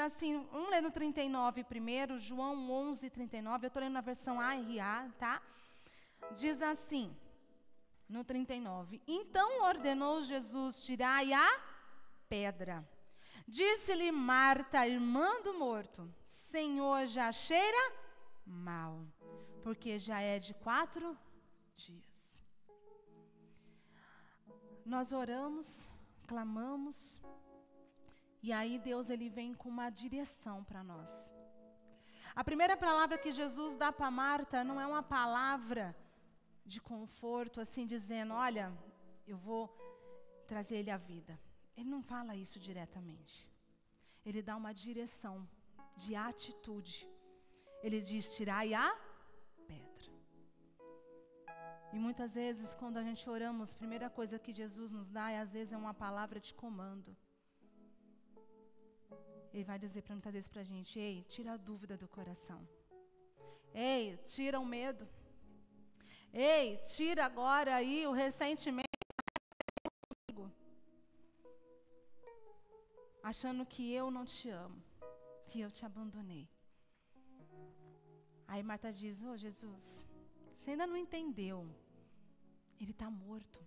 assim, vamos ler no 39 primeiro, João 11, 39, eu estou lendo na versão ARA, tá? Diz assim, no 39, então ordenou Jesus, tirai a pedra. Disse-lhe Marta, irmã do morto, Senhor, já cheira mal, porque já é de 4 dias. Nós oramos, clamamos, e aí Deus ele vem com uma direção para nós. A primeira palavra que Jesus dá para Marta não é uma palavra de conforto, assim dizendo, olha, eu vou trazer ele à vida. Ele não fala isso diretamente. Ele dá uma direção de atitude. Ele diz, tirai a pedra. E muitas vezes, quando a gente oramos, a primeira coisa que Jesus nos dá, às vezes, é uma palavra de comando. Ele vai dizer muitas vezes para a gente, ei, tira a dúvida do coração. Ei, tira o medo. Ei, tira agora aí o ressentimento. Achando que eu não te amo, que eu te abandonei. Aí Marta diz, Jesus, você ainda não entendeu. Ele está morto,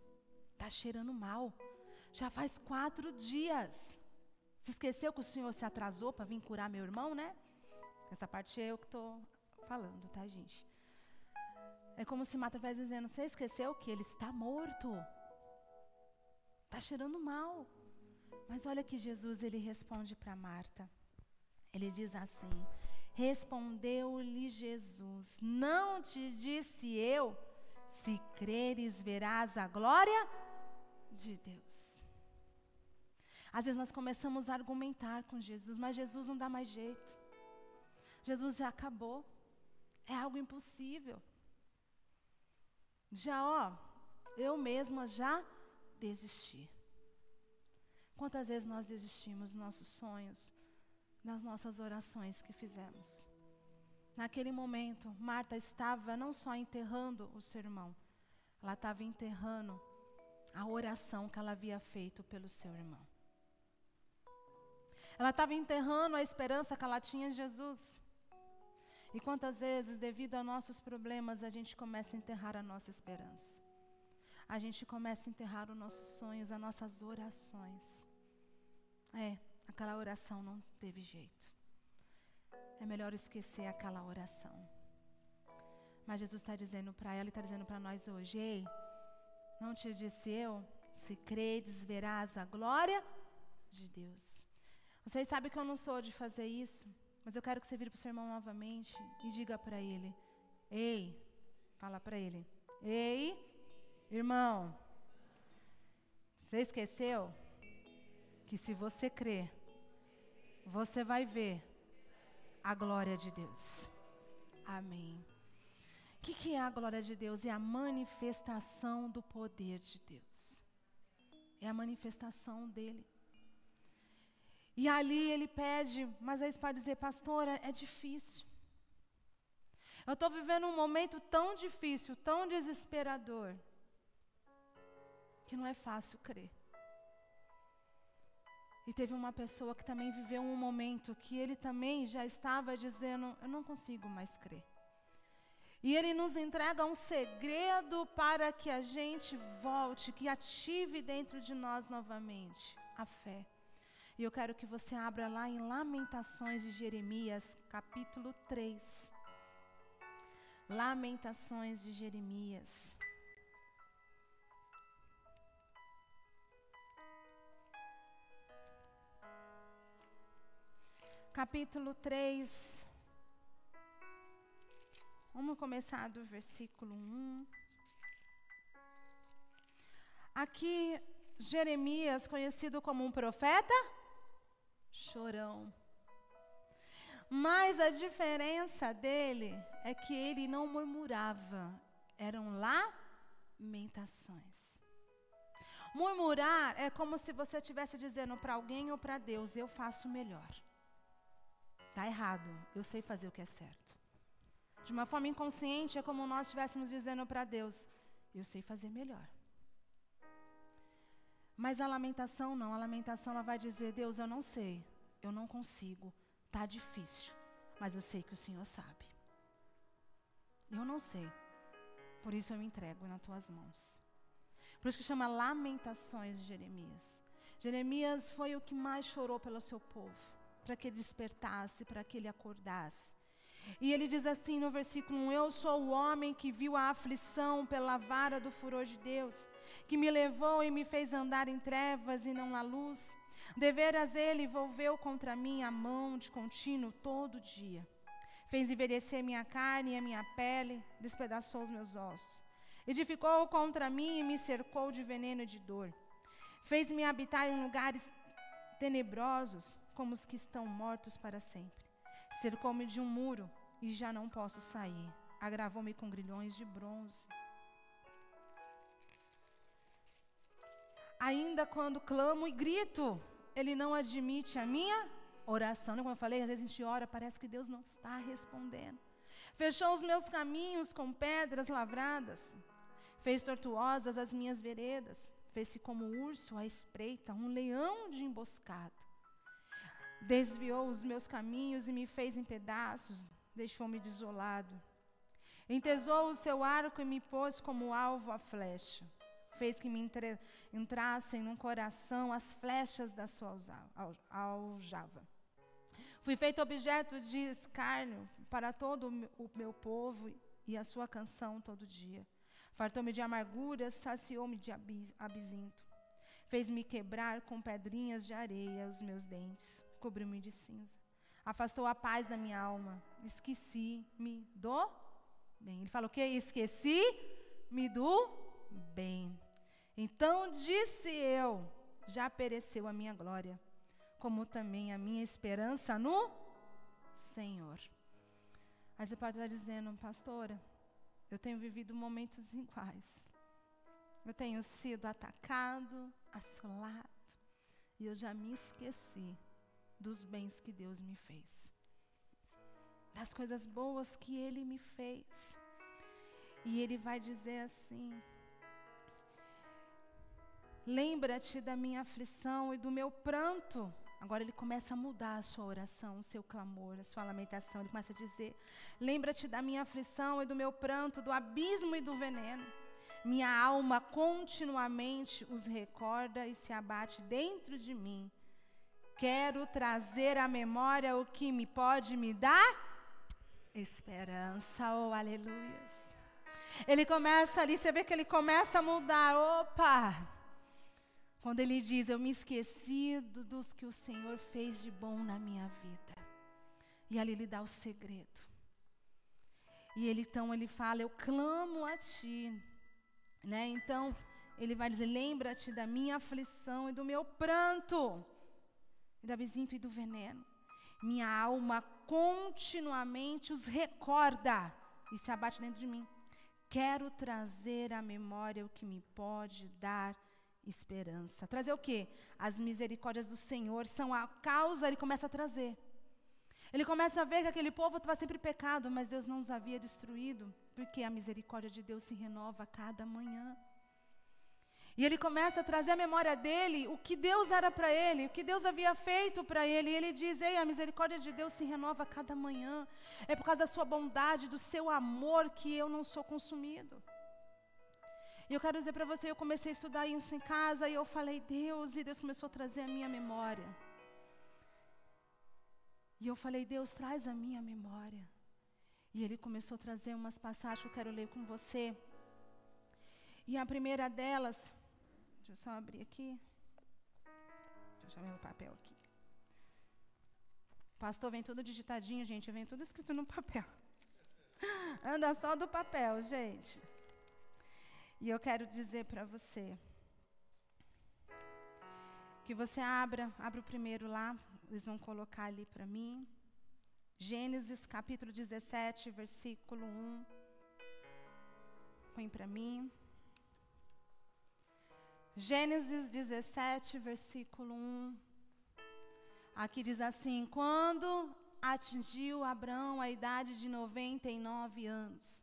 está cheirando mal. Já faz 4 dias. Se esqueceu que o Senhor se atrasou para vir curar meu irmão, né? Essa parte é eu que estou falando, tá, gente? É como se Marta estivesse dizendo, você esqueceu que ele está morto. Está cheirando mal. Mas olha que Jesus, ele responde para Marta. Ele diz assim, respondeu-lhe Jesus, não te disse eu, se creres verás a glória de Deus. Às vezes nós começamos a argumentar com Jesus, mas Jesus não dá mais jeito. Jesus já acabou. É algo impossível. Eu mesma já desisti. Quantas vezes nós desistimos dos nossos sonhos, das nossas orações que fizemos? Naquele momento, Marta estava não só enterrando o seu irmão, ela estava enterrando a oração que ela havia feito pelo seu irmão. Ela estava enterrando a esperança que ela tinha em Jesus. E quantas vezes, devido a nossos problemas, a gente começa a enterrar a nossa esperança. A gente começa a enterrar os nossos sonhos, as nossas orações. Aquela oração não teve jeito. É melhor esquecer aquela oração. Mas Jesus está dizendo para ela e está dizendo para nós hoje, ei, não te disse eu, se credes verás a glória de Deus. Vocês sabem que eu não sou de fazer isso, mas eu quero que você vire para o seu irmão novamente e diga para ele, ei, fala para ele, ei, irmão, você esqueceu que se você crer, você vai ver a glória de Deus. Amém. O que é a glória de Deus? É a manifestação do poder de Deus. É a manifestação dele. E ali ele pede, mas aí você pode dizer, pastora, é difícil. Eu estou vivendo um momento tão difícil, tão desesperador, que não é fácil crer. E teve uma pessoa que também viveu um momento que ele também já estava dizendo, eu não consigo mais crer. E ele nos entrega um segredo para que a gente volte, que ative dentro de nós novamente a fé. E eu quero que você abra lá em Lamentações de Jeremias, capítulo 3. Lamentações de Jeremias. Capítulo 3. Vamos começar do versículo 1. Aqui, Jeremias, conhecido como um profeta chorão. Mas a diferença dele é que ele não murmurava, eram lamentações. Murmurar é como se você estivesse dizendo para alguém ou para Deus, eu faço melhor. Está errado, eu sei fazer o que é certo. De uma forma inconsciente, é como nós estivéssemos dizendo para Deus, eu sei fazer melhor. Mas a lamentação não, a lamentação ela vai dizer, Deus, eu não sei, eu não consigo, Está difícil, mas eu sei que o Senhor sabe. Eu não sei, por isso eu me entrego nas tuas mãos. Por isso que chama Lamentações de Jeremias. Jeremias foi o que mais chorou pelo seu povo, para que ele despertasse, para que ele acordasse. E ele diz assim no versículo 1, eu sou o homem que viu a aflição pela vara do furor de Deus, que me levou e me fez andar em trevas e não na luz. Deveras ele volveu contra mim a mão de contínuo todo dia. Fez envelhecer minha carne e a minha pele, despedaçou os meus ossos. Edificou contra mim e me cercou de veneno e de dor. Fez-me habitar em lugares tenebrosos, como os que estão mortos para sempre. Cercou-me de um muro e já não posso sair. Agravou-me com grilhões de bronze. Ainda quando clamo e grito, ele não admite a minha oração. Como eu falei, às vezes a gente ora, parece que Deus não está respondendo. Fechou os meus caminhos com pedras lavradas. Fez tortuosas as minhas veredas. Fez-se como um urso à espreita, um leão de emboscada. Desviou os meus caminhos e me fez em pedaços. Deixou-me desolado. Entesou o seu arco e me pôs como alvo a flecha. Fez que me entrassem no coração as flechas da sua aljava. Fui feito objeto de escárnio para todo o meu povo e a sua canção todo dia. Fartou-me de amarguras, saciou-me de abisinto. Fez-me quebrar com pedrinhas de areia os meus dentes. Cobriu-me de cinza. Afastou a paz da minha alma. Esqueci-me do bem. Ele fala o quê? Esqueci-me do bem. Então disse eu, já pereceu a minha glória, como também a minha esperança no Senhor. Aí você pode estar dizendo, pastora, eu tenho vivido momentos iguais. Eu tenho sido atacado, assolado, e eu já me esqueci dos bens que Deus me fez, das coisas boas que Ele me fez. E Ele vai dizer assim, lembra-te da minha aflição e do meu pranto. Agora ele começa a mudar a sua oração, o seu clamor, a sua lamentação. Ele começa a dizer, lembra-te da minha aflição e do meu pranto, do abismo e do veneno. Minha alma continuamente os recorda e se abate dentro de mim. Quero trazer à memória o que me pode me dar esperança. Oh, aleluia. Ele começa ali, você vê que ele começa a mudar. Opa! Quando ele diz, eu me esqueci dos que o Senhor fez de bom na minha vida. E ali ele dá o segredo. E ele fala, eu clamo a ti. Né? Então, ele vai dizer, lembra-te da minha aflição e do meu pranto. E do abisinto e do veneno. Minha alma continuamente os recorda e se abate dentro de mim. Quero trazer à memória o que me pode dar esperança. Trazer o quê? As misericórdias do Senhor são a causa, ele começa a trazer. Ele começa a ver que aquele povo estava sempre em pecado, mas Deus não os havia destruído, porque a misericórdia de Deus se renova a cada manhã. E ele começa a trazer à memória dele o que Deus era para ele, o que Deus havia feito para ele. E ele diz, ei, a misericórdia de Deus se renova a cada manhã. É por causa da sua bondade, do seu amor que eu não sou consumido. E eu quero dizer para você, eu comecei a estudar isso em casa e eu falei, Deus, e Deus começou a trazer a minha memória. E eu falei, Deus, traz a minha memória. E Ele começou a trazer umas passagens que eu quero ler com você. E a primeira delas, deixa eu só abrir aqui. Deixa eu ver o papel aqui. Pastor, vem tudo digitadinho, gente, vem tudo escrito no papel. Anda só do papel, gente. E eu quero dizer para você, que você abra o primeiro lá, eles vão colocar ali para mim. Gênesis capítulo 17, versículo 1. Põe para mim. Gênesis 17, versículo 1. Aqui diz assim, quando atingiu Abrão a idade de 99 anos,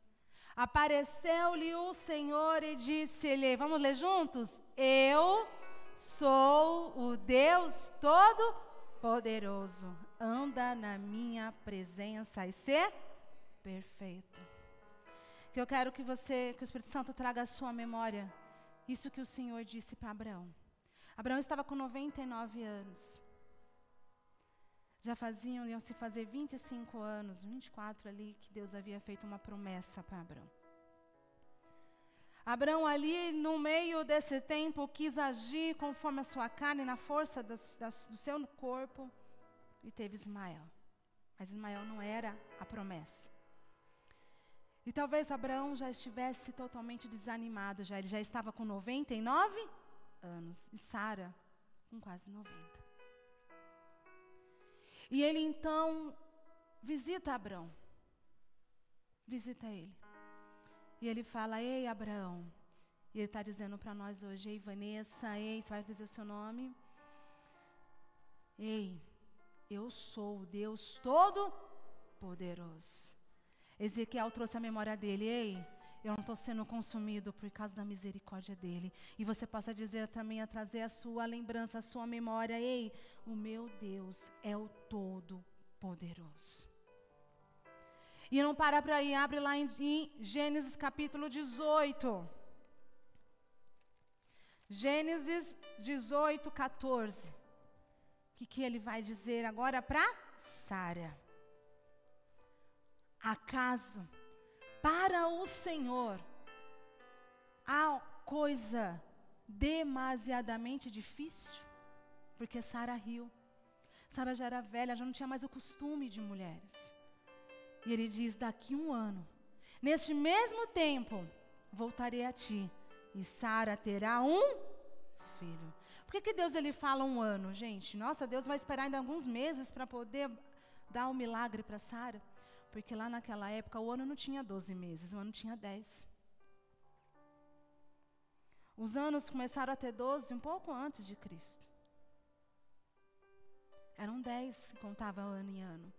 apareceu-lhe o Senhor e disse-lhe, vamos ler juntos? Eu sou o Deus Todo-Poderoso. anda na minha presença e ser perfeito. Que eu quero que o Espírito Santo traga à sua memória isso que o Senhor disse para Abraão. Abraão estava com 99 anos. Iam se fazer 25 anos, 24 ali, que Deus havia feito uma promessa para Abraão. Abraão ali, no meio desse tempo, quis agir conforme a sua carne, na força do seu corpo, e teve Ismael. Mas Ismael não era a promessa. E talvez Abraão já estivesse totalmente desanimado, ele já estava com 99 anos, e Sara com quase 90. E ele então visita Abraão, visita ele. E ele fala, ei Abraão, e ele está dizendo para nós hoje, ei Vanessa, ei, você vai dizer o seu nome? Ei, eu sou o Deus Todo-Poderoso. Ezequiel trouxe a memória dele, ei, eu não estou sendo consumido por causa da misericórdia dele. E você possa dizer também, a trazer a sua lembrança, a sua memória, ei, o meu Deus é o Todo-Poderoso. E não para por aí, abre lá em Gênesis capítulo 18. Gênesis 18, 14. O que ele vai dizer agora para Sara? Acaso, para o Senhor, há coisa demasiadamente difícil? Porque Sara riu. Sara já era velha, já não tinha mais o costume de mulheres. E ele diz, daqui 1 ano, neste mesmo tempo, voltarei a ti, e Sara terá um filho. Por que Deus ele fala 1 ano, gente? Nossa, Deus vai esperar ainda alguns meses para poder dar um milagre para Sara. Porque lá naquela época, o ano não tinha 12 meses, o ano tinha 10. Os anos começaram a ter 12 um pouco antes de Cristo. Eram 10 que contava ano em ano.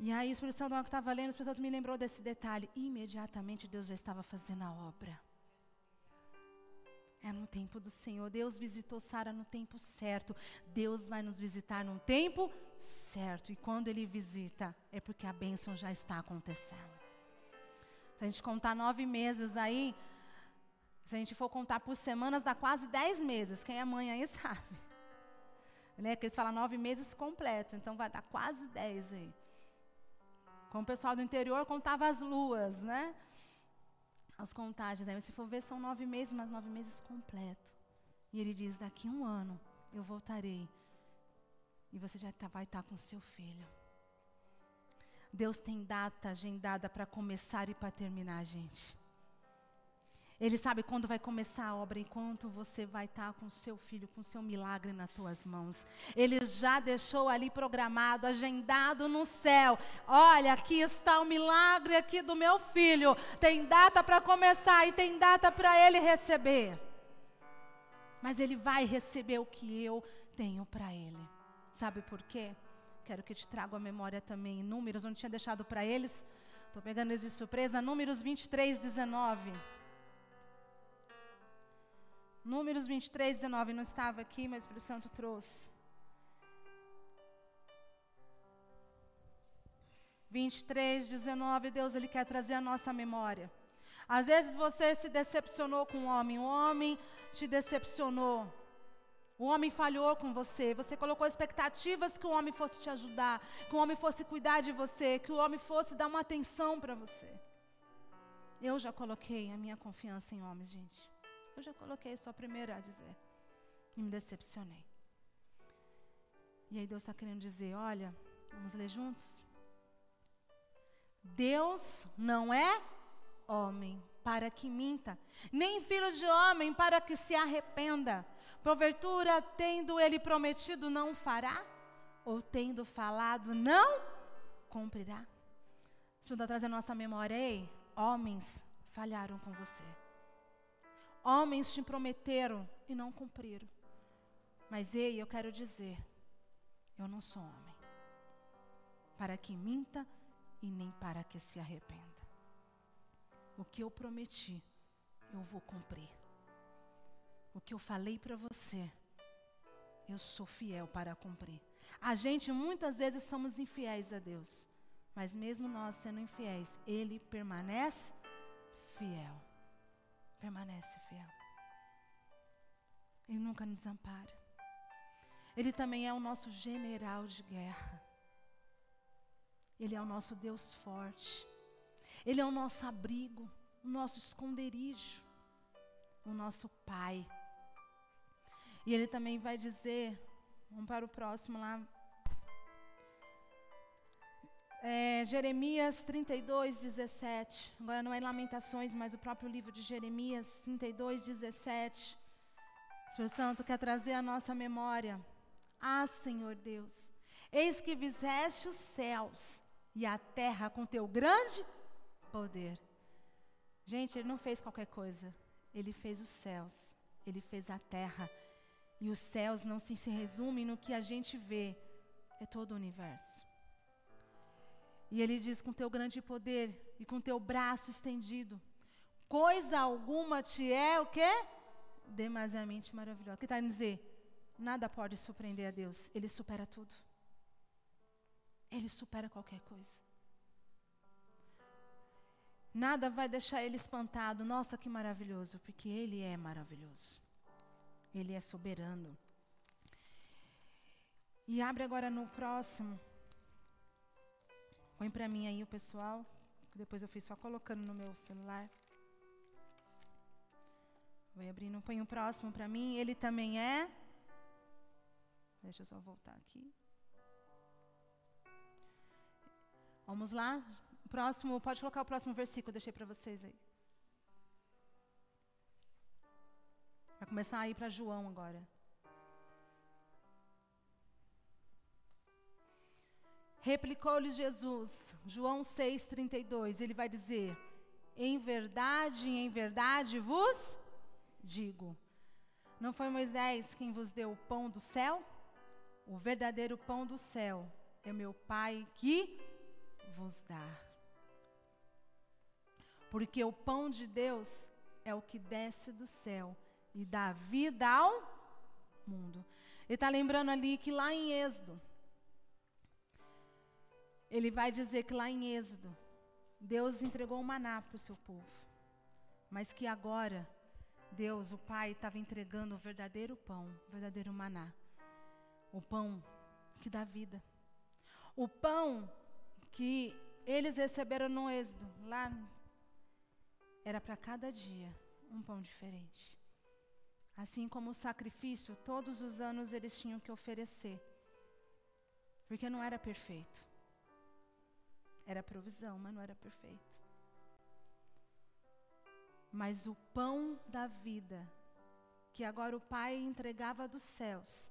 E aí o Espírito Santo, na hora que eu estava lendo, o Espírito Santo me lembrou desse detalhe. Imediatamente Deus já estava fazendo a obra. É no tempo do Senhor. Deus visitou Sara no tempo certo. Deus vai nos visitar no tempo certo. E quando Ele visita, é porque a bênção já está acontecendo. Se a gente contar 9 meses aí, se a gente for contar por semanas, dá quase 10 meses. Quem é mãe aí sabe. Né? Que eles falam 9 meses completo, então vai dar quase 10 aí. Como o pessoal do interior contava as luas, né? As contagens. Aí, se for ver, são 9 meses, mas 9 meses completo. E ele diz, daqui 1 ano eu voltarei. E você já vai estar com seu filho. Deus tem data agendada para começar e para terminar, gente. Ele sabe quando vai começar a obra, enquanto você vai estar com seu filho, com seu milagre nas tuas mãos. Ele já deixou ali programado, agendado no céu. Olha, aqui está o milagre aqui do meu filho. Tem data para começar e tem data para ele receber. Mas ele vai receber o que eu tenho para ele. Sabe por quê? Quero que eu te traga a memória também. Em Números, eu não tinha deixado para eles. Estou pegando eles de surpresa. Números 23, 19. Números 23, 19, não estava aqui, mas o Espírito Santo trouxe. 23, 19, Deus ele quer trazer a nossa memória. Às vezes você se decepcionou com o homem te decepcionou. O homem falhou com você, você colocou expectativas que o homem fosse te ajudar, que o homem fosse cuidar de você, que o homem fosse dar uma atenção para você. Eu já coloquei a minha confiança em homens, gente. Eu já coloquei, sou a primeira a dizer. E me decepcionei. E aí Deus está querendo dizer, olha, vamos ler juntos? Deus não é homem para que minta, nem filho de homem para que se arrependa. Porventura, tendo ele prometido, não fará? Ou tendo falado, não cumprirá? O Senhor está trazendo a nossa memória. Ei, homens falharam com você. Homens te prometeram e não cumpriram. Mas ei, eu quero dizer, eu não sou homem para que minta e nem para que se arrependa. O que eu prometi, eu vou cumprir. O que eu falei para você, eu sou fiel para cumprir. A gente muitas vezes somos infiéis a Deus, mas mesmo nós sendo infiéis, Ele permanece fiel. Permanece fiel. Ele nunca nos ampara. Ele também é o nosso general de guerra. Ele é o nosso Deus forte. Ele é o nosso abrigo, o nosso esconderijo, o nosso Pai. E Ele também vai dizer, vamos para o próximo lá, Jeremias 32, 17. Agora não é Lamentações, mas o próprio livro de Jeremias 32, 17. O Espírito Santo quer trazer a nossa memória. Ah, Senhor Deus, eis que fizeste os céus e a terra com teu grande poder. Gente, Ele não fez qualquer coisa. Ele fez os céus, Ele fez a terra. E os céus não se resumem no que a gente vê, é todo o universo. E Ele diz, com teu grande poder e com teu braço estendido, coisa alguma te é o quê? Demasiadamente maravilhosa. O que está querendo dizer? Nada pode surpreender a Deus. Ele supera tudo. Ele supera qualquer coisa. Nada vai deixar Ele espantado. Nossa, que maravilhoso, porque Ele é maravilhoso. Ele é soberano. E abre agora no próximo. Põe para mim aí o pessoal. Depois eu fui só colocando no meu celular. Vai abrindo. Põe o próximo para mim. Ele também é. Deixa eu só voltar aqui. Vamos lá. Próximo, pode colocar o próximo versículo, deixei para vocês aí. Vai começar a ir para João agora. Replicou-lhe Jesus, João 6,32, ele vai dizer, em verdade vos digo, não foi Moisés quem vos deu o pão do céu? O verdadeiro pão do céu é meu Pai que vos dá. Porque o pão de Deus é o que desce do céu e dá vida ao mundo. Ele está lembrando ali que lá em Êxodo, ele vai dizer que lá em Êxodo, Deus entregou o maná para o seu povo. Mas que agora, Deus, o Pai, estava entregando o verdadeiro pão, o verdadeiro maná. O pão que dá vida. O pão que eles receberam no Êxodo, lá, era para cada dia um pão diferente. Assim como o sacrifício, todos os anos eles tinham que oferecer. Porque não era perfeito. Era provisão, mas não era perfeito. Mas o pão da vida, que agora o Pai entregava dos céus,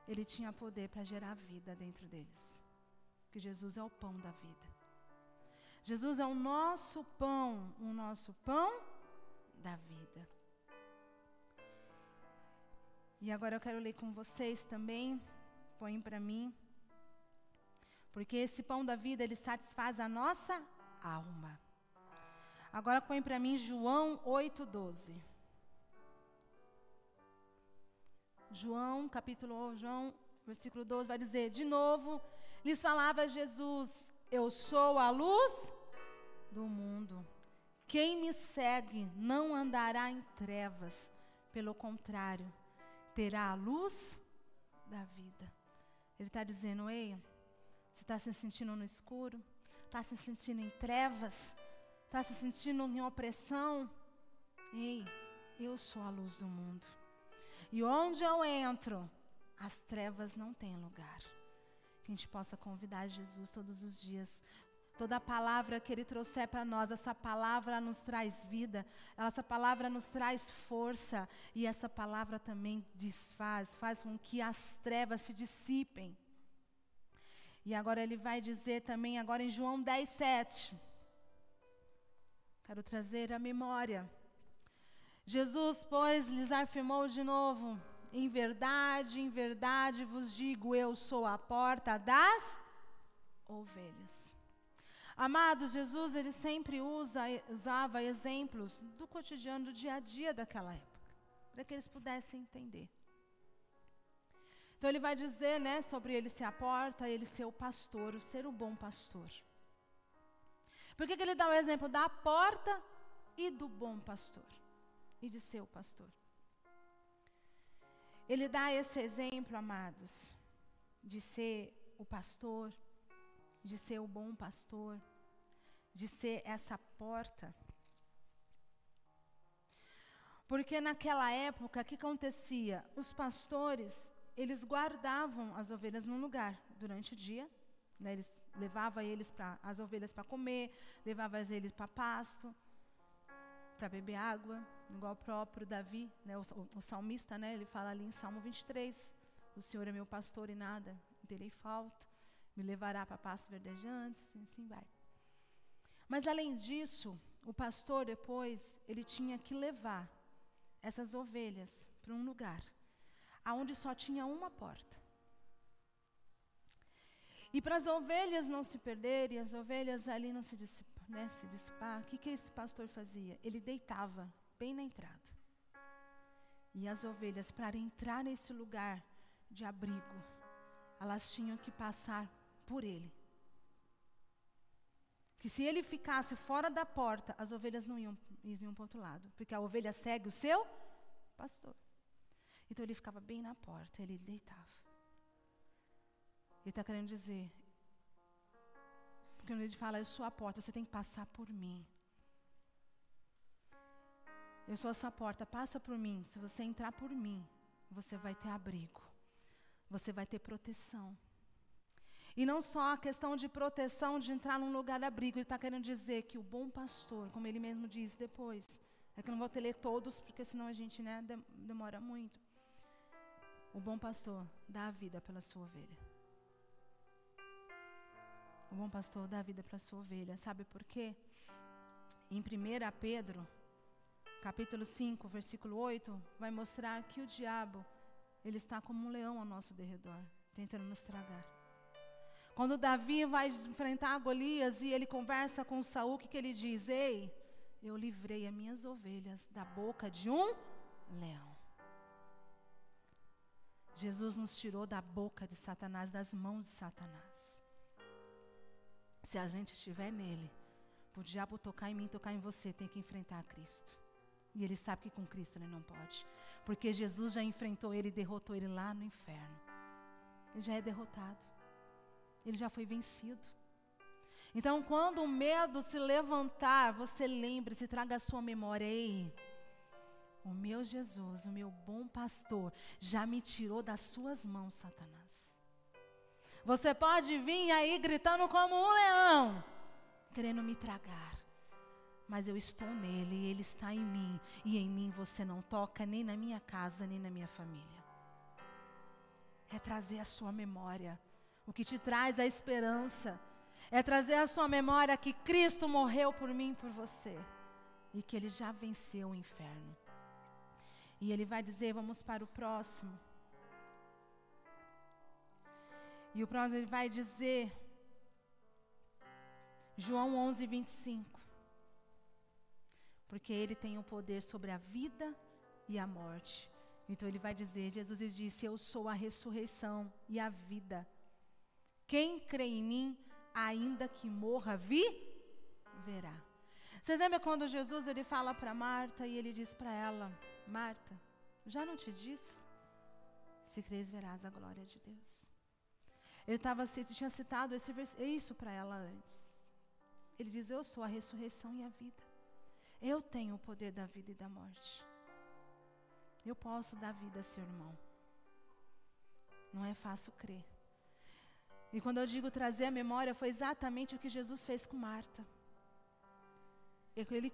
Ele tinha poder para gerar vida dentro deles. Porque Jesus é o pão da vida. Jesus é o nosso pão da vida. E agora eu quero ler com vocês também, põe para mim. Porque esse pão da vida, ele satisfaz a nossa alma. Agora põe para mim João 8,12. João, versículo 12, vai dizer, de novo, lhes falava Jesus, eu sou a luz do mundo. Quem me segue não andará em trevas, pelo contrário, terá a luz da vida. Ele está dizendo, ei, você está se sentindo no escuro? Está se sentindo em trevas? Está se sentindo em opressão? Ei, eu sou a luz do mundo. E onde eu entro, as trevas não têm lugar. Que a gente possa convidar Jesus todos os dias. Toda a palavra que Ele trouxer para nós, essa palavra nos traz vida, essa palavra nos traz força. E essa palavra também faz com que as trevas se dissipem. E agora Ele vai dizer também, agora em João 10:7. Quero trazer a memória. Jesus, pois, lhes afirmou de novo, em verdade vos digo, eu sou a porta das ovelhas. Amados, Jesus, ele sempre usava exemplos do cotidiano, do dia a dia daquela época, para que eles pudessem entender. Então ele vai dizer, né, sobre ele ser a porta, ele ser o pastor, ser o bom pastor. Por que ele dá o exemplo da porta e do bom pastor? E de ser o pastor. Ele dá esse exemplo, amados, de ser o pastor, de ser o bom pastor, de ser essa porta. Porque naquela época, o que acontecia? Os pastores, eles guardavam as ovelhas num lugar durante o dia, né? Eles levavam as ovelhas para comer, levavam eles para pasto, para beber água, igual o próprio Davi, né? O salmista, né? Ele fala ali em Salmo 23, o Senhor é meu pastor e nada terei falta, me levará para pastos verdejantes, e assim vai. Mas além disso, o pastor depois, ele tinha que levar essas ovelhas para um lugar, aonde só tinha uma porta. E para as ovelhas não se perderem, as ovelhas ali não se dissipar, o que esse pastor fazia? Ele deitava bem na entrada. E as ovelhas, para entrar nesse lugar de abrigo, elas tinham que passar por ele. Que se ele ficasse fora da porta, as ovelhas não iam para o outro lado, porque a ovelha segue o seu pastor. Então ele ficava bem na porta, ele deitava. Ele está querendo dizer, porque quando ele fala, eu sou a porta, você tem que passar por mim. Eu sou essa porta, passa por mim. Se você entrar por mim, você vai ter abrigo, você vai ter proteção. E não só a questão de proteção, de entrar num lugar de abrigo, ele está querendo dizer que o bom pastor, como ele mesmo diz depois, é que eu não vou ter ler todos, porque senão a gente, né, demora muito. O bom pastor dá a vida pela sua ovelha. O bom pastor dá a vida pela sua ovelha. Sabe por quê? Em 1 Pedro, capítulo 5, versículo 8, vai mostrar que o diabo, ele está como um leão ao nosso derredor, tentando nos tragar. Quando Davi vai enfrentar Golias e ele conversa com Saul, o que ele diz? Ei, eu livrei as minhas ovelhas da boca de um leão. Jesus nos tirou da boca de Satanás, das mãos de Satanás. Se a gente estiver nele, o diabo tocar em mim, tocar em você, tem que enfrentar a Cristo. E ele sabe que com Cristo ele não pode. Porque Jesus já enfrentou ele e derrotou ele lá no inferno. Ele já é derrotado. Ele já foi vencido. Então, quando o medo se levantar, você lembre-se, traga a sua memória. Ei, o meu Jesus, o meu bom pastor, já me tirou das suas mãos, Satanás. Você pode vir aí gritando como um leão, querendo me tragar. Mas eu estou nele e ele está em mim. E em mim você não toca nem na minha casa, nem na minha família. É trazer a sua memória. O que te traz a esperança é trazer à sua memória que Cristo morreu por mim e por você. E que ele já venceu o inferno. E ele vai dizer, vamos para o próximo. E o próximo ele vai dizer, João 11, 25. Porque ele tem o poder sobre a vida e a morte. Então ele vai dizer, Jesus disse, eu sou a ressurreição e a vida. Quem crê em mim, ainda que morra, verá. Vocês lembram quando Jesus ele fala para Marta e ele diz para ela, Marta, já não te disse? Se crês, verás a glória de Deus. Ele tinha citado isso para ela antes. Ele diz, eu sou a ressurreição e a vida. Eu tenho o poder da vida e da morte. Eu posso dar vida a seu irmão. Não é fácil crer. E quando eu digo trazer a memória, foi exatamente o que Jesus fez com Marta.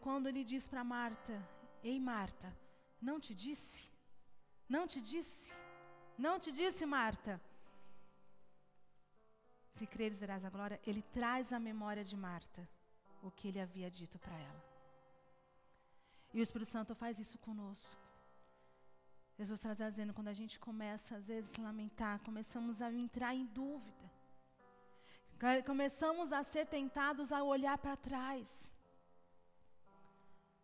Quando ele diz para Marta, ei Marta, não te disse? Não te disse? Não te disse, Marta? Se creres, verás a glória. Ele traz à memória de Marta o que ele havia dito para ela. E o Espírito Santo faz isso conosco. Jesus está dizendo, quando a gente começa, às vezes, a lamentar, começamos a entrar em dúvida. Começamos a ser tentados a olhar para trás.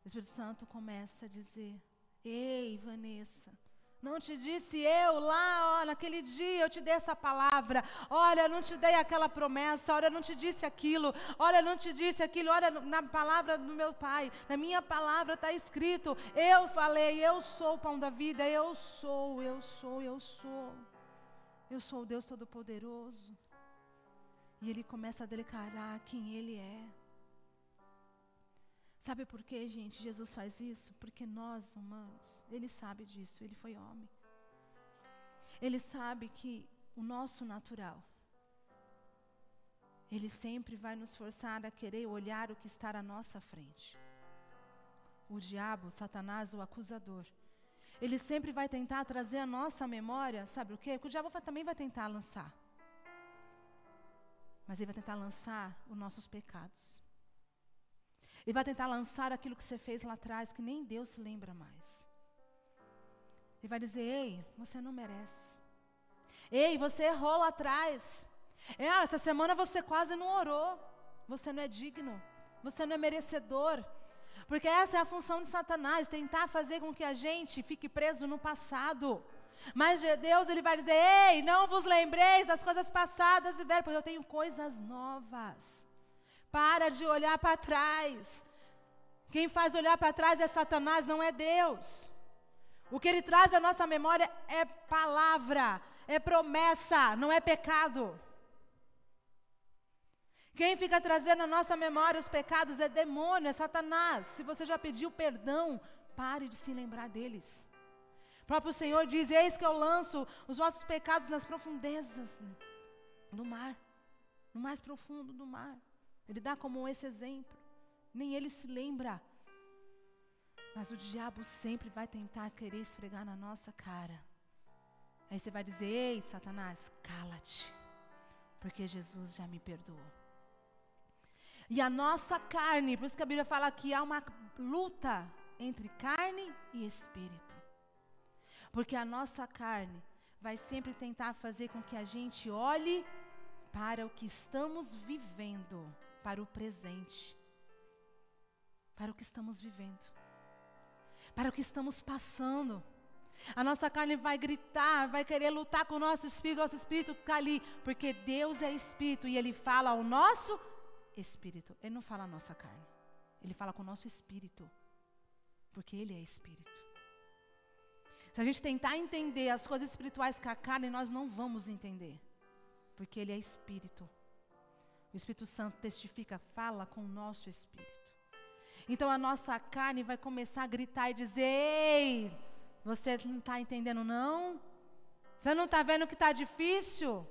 O Espírito Santo começa a dizer, ei, Vanessa, Não te disse eu lá, ó, naquele dia eu te dei essa palavra. Olha, eu não te dei aquela promessa. Olha, eu não te disse aquilo. Olha, eu não te disse aquilo. Olha, na palavra do meu Pai, na minha palavra está escrito. Eu falei, eu sou o pão da vida. Eu sou. Eu sou o Deus Todo-Poderoso. E Ele começa a declarar quem Ele é. Sabe por quê, gente? Jesus faz isso? Porque nós, humanos, Ele sabe disso, Ele foi homem. Ele sabe que o nosso natural, Ele sempre vai nos forçar a querer olhar o que está à nossa frente. O diabo, Satanás, o acusador, ele sempre vai tentar trazer à nossa memória, sabe o quê? Porque o diabo também vai tentar lançar. Mas ele vai tentar lançar os nossos pecados. Ele vai tentar lançar aquilo que você fez lá atrás, que nem Deus se lembra mais. Ele vai dizer, ei, você não merece. Ei, você errou lá atrás. Essa semana você quase não orou. Você não é digno. Você não é merecedor. Porque essa é a função de Satanás, tentar fazer com que a gente fique preso no passado. Mas Deus, Ele vai dizer, ei, não vos lembreis das coisas passadas e velhas, pois eu tenho coisas novas. Para de olhar para trás. Quem faz olhar para trás é Satanás, não é Deus. O que ele traz à nossa memória é palavra, é promessa, não é pecado. Quem fica trazendo à nossa memória os pecados é demônio, é Satanás. Se você já pediu perdão, pare de se lembrar deles. O próprio Senhor diz, eis que eu lanço os vossos pecados nas profundezas do mar, no mais profundo do mar. Ele dá como esse exemplo. Nem ele se lembra. Mas o diabo sempre vai tentar querer esfregar na nossa cara. Aí você vai dizer, ei, Satanás, cala-te. Porque Jesus já me perdoou. E a nossa carne, por isso que a Bíblia fala que há uma luta entre carne e espírito. Porque a nossa carne vai sempre tentar fazer com que a gente olhe para o que estamos vivendo. Para o presente, para o que estamos vivendo, para o que estamos passando. A nossa carne vai gritar, vai querer lutar com o nosso espírito está ali, porque Deus é espírito e Ele fala ao nosso espírito. Ele não fala a nossa carne, Ele fala com o nosso espírito, porque Ele é espírito. Se a gente tentar entender as coisas espirituais com a carne, nós não vamos entender, porque Ele é espírito. O Espírito Santo testifica, fala com o nosso espírito. Então a nossa carne vai começar a gritar e dizer, ei, você não está entendendo não? Você não está vendo que está difícil?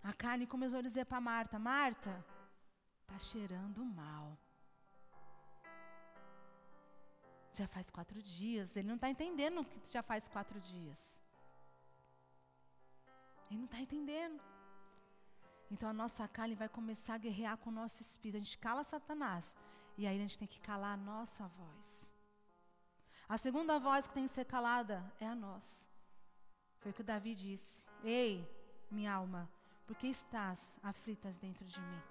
A carne começou a dizer para Marta, Marta, está cheirando mal. Já faz 4 dias, ele não está entendendo que já faz 4 dias. Ele não está entendendo. Então a nossa carne vai começar a guerrear com o nosso espírito. A gente cala Satanás. E aí a gente tem que calar a nossa voz. A segunda voz que tem que ser calada é a nossa. Foi o que o Davi disse. Ei, minha alma, por que estás aflitas dentro de mim?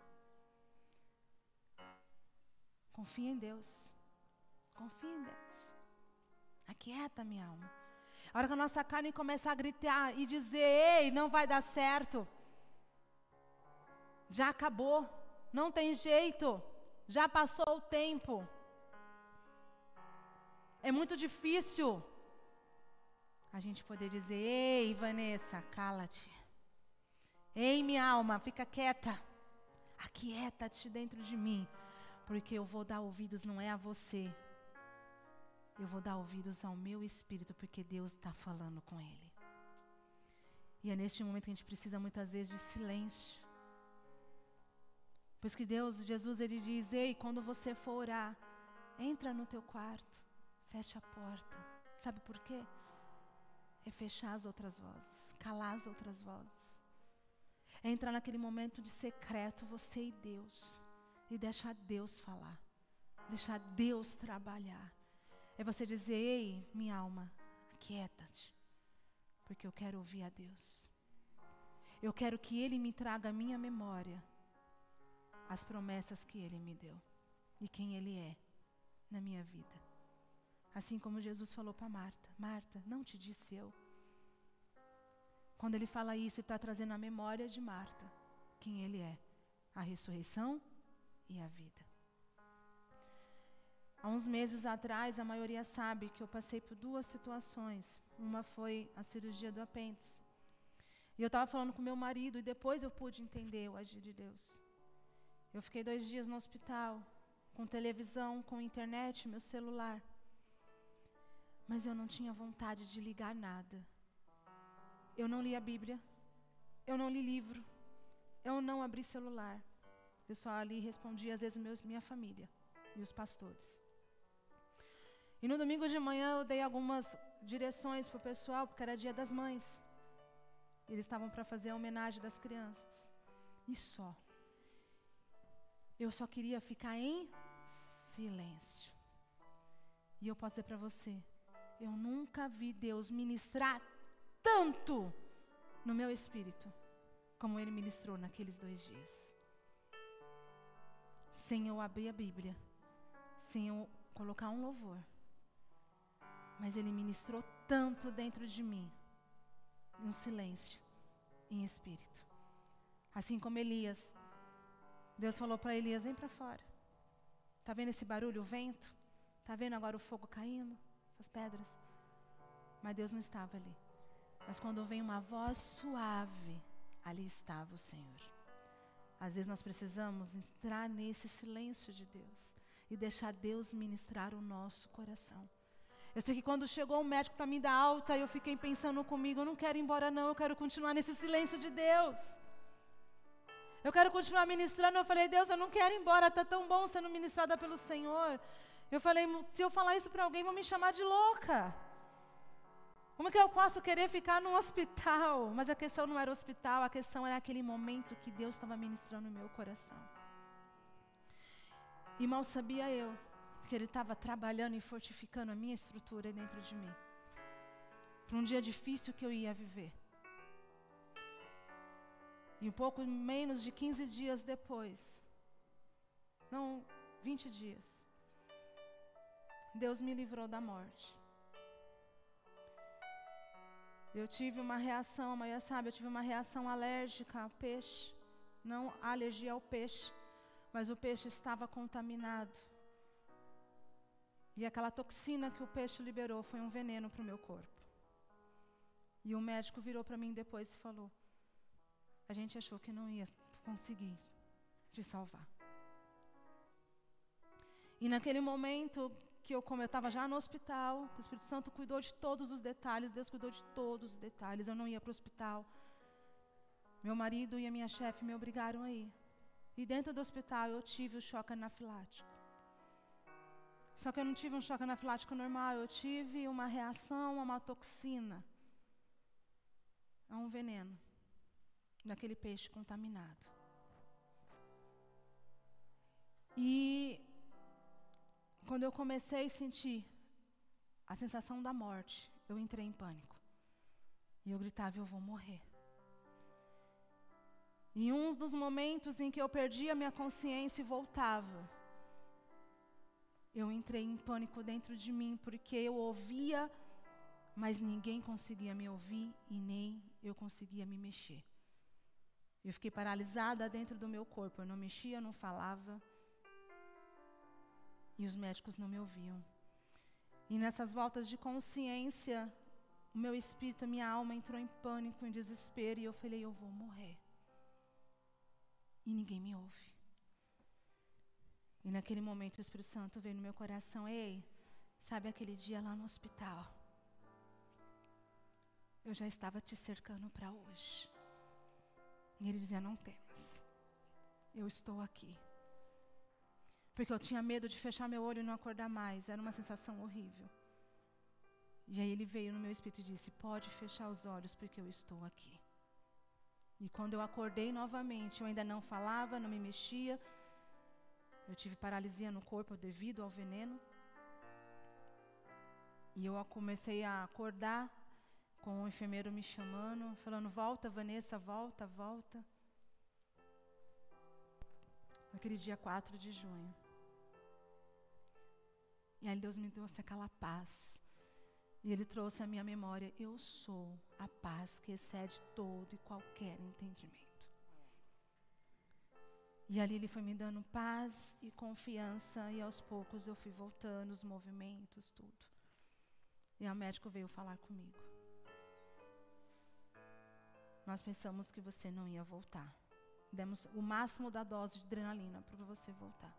Confia em Deus. Confia em Deus. Aquieta, minha alma. A hora que a nossa carne começa a gritar e dizer, ei, não vai dar certo. Já acabou, não tem jeito, já passou o tempo. É muito difícil a gente poder dizer, ei, Vanessa, cala-te. Ei, minha alma, fica quieta. Aquieta-te dentro de mim, porque eu vou dar ouvidos não é a você. Eu vou dar ouvidos ao meu espírito, porque Deus está falando com ele. E é neste momento que a gente precisa muitas vezes de silêncio. Por isso que Jesus, Ele diz, ei, quando você for orar, entra no teu quarto, fecha a porta. Sabe por quê? É fechar as outras vozes, calar as outras vozes. É entrar naquele momento de secreto, você e Deus, e deixar Deus falar, deixar Deus trabalhar. É você dizer, ei, minha alma, aquieta-te, porque eu quero ouvir a Deus. Eu quero que Ele me traga à minha memória as promessas que Ele me deu e quem Ele é na minha vida. Assim como Jesus falou para Marta: Marta, não te disse eu? Quando ele fala isso, ele está trazendo a memória de Marta, quem ele é, a ressurreição e a vida. Há uns meses atrás, a maioria sabe que eu passei por 2 situações. Uma foi a cirurgia do apêndice. E eu estava falando com meu marido e depois eu pude entender o agir de Deus. Eu fiquei 2 dias no hospital, com televisão, com internet, meu celular. Mas eu não tinha vontade de ligar nada. Eu não li a Bíblia, eu não li livro, eu não abri celular. Eu só ali respondia, às vezes, minha família e os pastores. E no domingo de manhã eu dei algumas direções para o pessoal, porque era dia das mães. Eles estavam para fazer a homenagem das crianças. E só. Eu só queria ficar em silêncio. E eu posso dizer para você, eu nunca vi Deus ministrar tanto no meu espírito, como Ele ministrou naqueles 2 dias. Sem eu abrir a Bíblia, sem eu colocar um louvor. Mas Ele ministrou tanto dentro de mim, em silêncio, em espírito. Assim como Elias, Deus falou para Elias: vem para fora. Está vendo esse barulho, o vento? Está vendo agora o fogo caindo, essas pedras? Mas Deus não estava ali. Mas quando vem uma voz suave, ali estava o Senhor. Às vezes nós precisamos entrar nesse silêncio de Deus e deixar Deus ministrar o nosso coração. Eu sei que quando chegou o médico para me dar alta, eu fiquei pensando comigo: eu não quero ir embora não, eu quero continuar nesse silêncio de Deus. Eu quero continuar ministrando. Eu falei: Deus, eu não quero ir embora, está tão bom sendo ministrada pelo Senhor. Eu falei: se eu falar isso para alguém, vão me chamar de louca. Como que eu posso querer ficar num hospital? Mas a questão não era o hospital, a questão era aquele momento que Deus estava ministrando no meu coração. E mal sabia eu que Ele estava trabalhando e fortificando a minha estrutura dentro de mim, para um dia difícil que eu ia viver. E um pouco menos de 15 dias depois, não, 20 dias, Deus me livrou da morte. Eu tive uma reação, a maioria sabe, eu tive uma reação alérgica ao peixe. Não alergia ao peixe, mas o peixe estava contaminado. E aquela toxina que o peixe liberou foi um veneno para o meu corpo. E o médico virou para mim depois e falou: a gente achou que não ia conseguir te salvar. E naquele momento que como eu estava já no hospital, o Espírito Santo cuidou de todos os detalhes, Deus cuidou de todos os detalhes. Eu não ia para o hospital. Meu marido e a minha chefe me obrigaram a ir. E dentro do hospital eu tive o choque anafilático. Só que eu não tive um choque anafilático normal, eu tive uma reação a uma toxina, a um veneno, daquele peixe contaminado. E quando eu comecei a sentir a sensação da morte, eu entrei em pânico. E eu gritava: eu vou morrer. Em um dos momentos em que eu perdi a minha consciência e voltava, eu entrei em pânico dentro de mim, porque eu ouvia, mas ninguém conseguia me ouvir e nem eu conseguia me mexer. Eu fiquei paralisada dentro do meu corpo, eu não mexia, não falava. E os médicos não me ouviam. E nessas voltas de consciência, o meu espírito, a minha alma entrou em pânico, em desespero, e eu falei: eu vou morrer. E ninguém me ouve. E naquele momento o Espírito Santo veio no meu coração: ei, sabe aquele dia lá no hospital? Eu já estava te cercando para hoje. E Ele dizia: não temas, eu estou aqui. Porque eu tinha medo de fechar meu olho e não acordar mais, era uma sensação horrível. E aí Ele veio no meu espírito e disse: pode fechar os olhos, porque eu estou aqui. E quando eu acordei novamente, eu ainda não falava, não me mexia. Eu tive paralisia no corpo devido ao veneno. E eu comecei a acordar com o enfermeiro me chamando, falando: volta, Vanessa, volta, volta. Naquele dia 4 de junho. E aí Deus me trouxe aquela paz. E Ele trouxe à minha memória, eu sou a paz que excede todo e qualquer entendimento. E ali Ele foi me dando paz e confiança, e aos poucos eu fui voltando, os movimentos, tudo. E o médico veio falar comigo. Nós pensamos que você não ia voltar. Demos o máximo da dose de adrenalina para você voltar.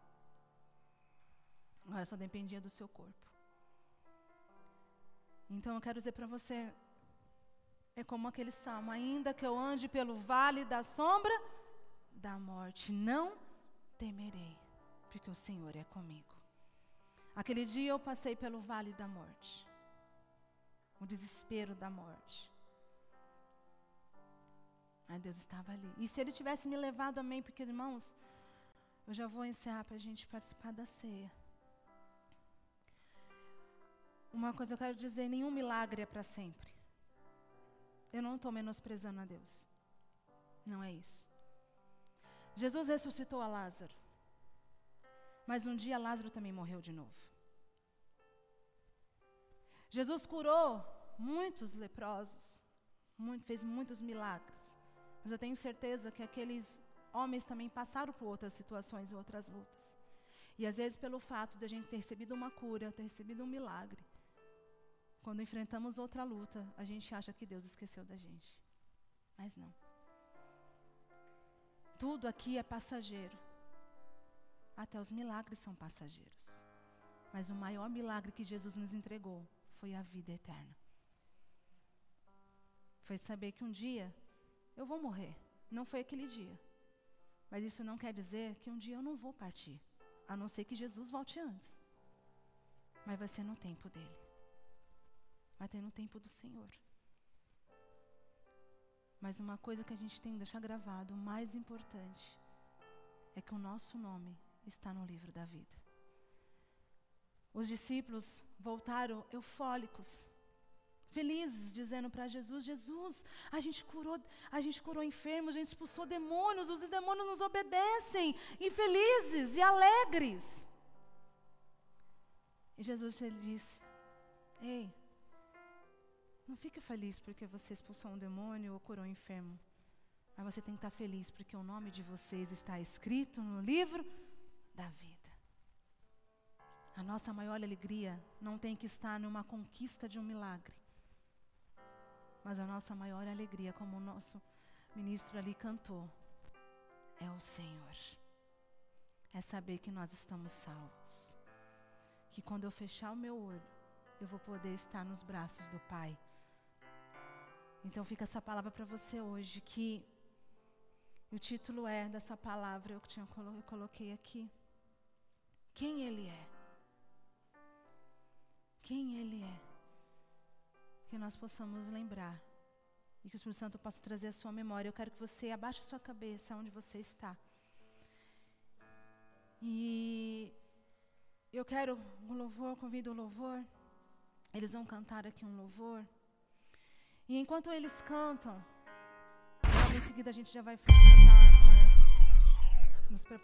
Agora só dependia do seu corpo. Então eu quero dizer para você, é como aquele salmo, ainda que eu ande pelo vale da sombra da morte, não temerei, porque o Senhor é comigo. Aquele dia eu passei pelo vale da morte, o desespero da morte. Mas Deus estava ali. E se Ele tivesse me levado, amém, porque irmãos, eu já vou encerrar para a gente participar da ceia. Uma coisa eu quero dizer, nenhum milagre é para sempre. Eu não estou menosprezando a Deus. Não é isso. Jesus ressuscitou a Lázaro. Mas um dia Lázaro também morreu de novo. Jesus curou muitos leprosos. Fez muitos milagres. Mas eu tenho certeza que aqueles homens também passaram por outras situações e outras lutas. E às vezes pelo fato de a gente ter recebido uma cura, ter recebido um milagre, quando enfrentamos outra luta, a gente acha que Deus esqueceu da gente. Mas não. Tudo aqui é passageiro. Até os milagres são passageiros. Mas o maior milagre que Jesus nos entregou foi a vida eterna. Foi saber que um dia eu vou morrer. Não foi aquele dia. Mas isso não quer dizer que um dia eu não vou partir. A não ser que Jesus volte antes. Mas vai ser no tempo dele. Vai ter no tempo do Senhor. Mas uma coisa que a gente tem que deixar gravado, o mais importante, é que o nosso nome está no livro da vida. Os discípulos voltaram eufóricos, felizes, dizendo para Jesus, Jesus, a gente curou enfermos, a gente expulsou demônios, os demônios nos obedecem, e felizes e alegres. E Jesus lhe disse, ei, não fique feliz porque você expulsou um demônio ou curou um enfermo. Mas você tem que estar feliz porque o nome de vocês está escrito no livro da vida. A nossa maior alegria não tem que estar numa conquista de um milagre. Mas a nossa maior alegria, como o nosso ministro ali cantou, é o Senhor. É saber que nós estamos salvos. Que quando eu fechar o meu olho, eu vou poder estar nos braços do Pai. Então fica essa palavra para você hoje, que o título é dessa palavra, eu coloquei aqui. Quem Ele é? Quem Ele é? Que nós possamos lembrar. E que o Espírito Santo possa trazer a sua memória. Eu quero que você abaixe a sua cabeça onde você está. E eu quero um louvor, convido o louvor. Eles vão cantar aqui um louvor. E enquanto eles cantam, logo em seguida a gente já vai cantar, nos preparar.